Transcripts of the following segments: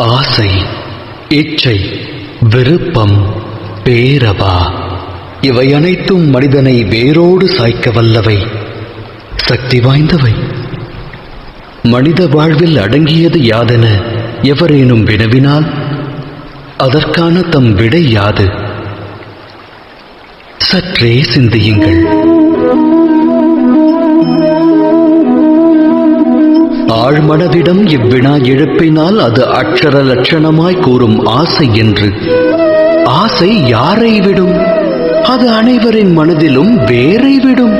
ஆசை, இச்சை, விருப்பம், பேரவா இவை அனைத்தும் மனிதனை வேரோடு சாய்க்க வல்லவை, சக்தி வாய்ந்தவை. மனித வாழ்வில் அடங்கியது யாதென எவரேனும் வினவினால் அதற்கான தம் விடை யாது? சற்றே சிந்தியுங்கள். ஆழ்மனதிடம் இவ்வினா எழுப்பினால் அது அக்ஷர லட்சணமாய் கூறும் ஆசை என்று. ஆசை யாரை விடும்? அது அனைவரின் மனதிலும் வேரை விடும்,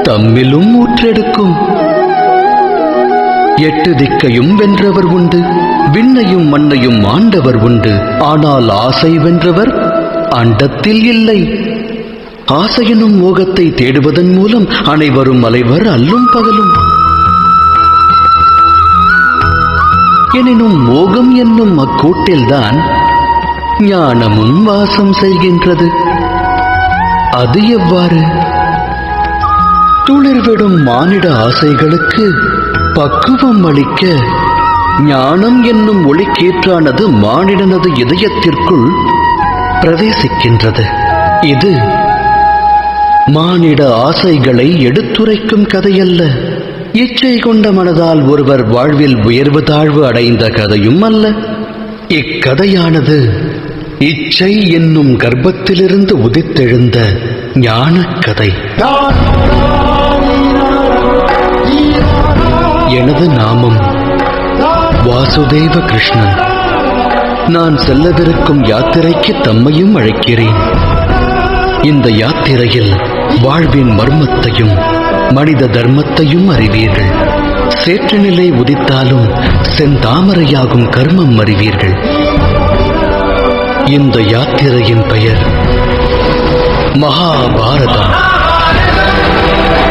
தம்மிலும் ஊற்றெடுக்கும். 8 திக்கையும் வென்றவர் உண்டு, விண்ணையும் மண்ணையும் ஆண்டவர் உண்டு. ஆனால் ஆசை வென்றவர் அண்டத்தில் இல்லை. ஆசையெனும் மோகத்தை தேடுவதன் மூலம் அனைவரும் அலைவர் அல்லும் பகலும். எனினும் மோகம் என்னும் அக்கூட்டில்தான் ஞானமும் வாசம் செய்கின்றது. அது எவ்வாறு? துளிர்விடும் மானிட ஆசைகளுக்கு பக்குவம் அளிக்க ஞானம் என்னும் ஒளிக்கீற்றானது மானிடனது இதயத்திற்குள் பிரவேசிக்கின்றது. இது மானிட ஆசைகளை எடுத்துரைக்கும் கதையல்ல. இச்சை கொண்ட மனதால் ஒருவர் வாழ்வில் உயர்வு தாழ்வு அடைந்த கதையும் அல்ல. இக்கதையானது இச்சை என்னும் கர்ப்பத்திலிருந்து உதித்தெழுந்த ஞானக் கதை. எனது நாமம் வாசுதேவ கிருஷ்ணன். நான் செல்லவிருக்கும் யாத்திரைக்கு தம்மையும் அழைக்கிறேன். இந்த யாத்திரையில் வாழ்வின் மர்மத்தையும் மனித தர்மத்தையும் அறிவீர்கள். சேற்று நிலை உதித்தாலும் செந்தாமரையாகும் கர்மம் அறிவீர்கள். இந்த யாத்திரையின் பெயர் மகாபாரதம்.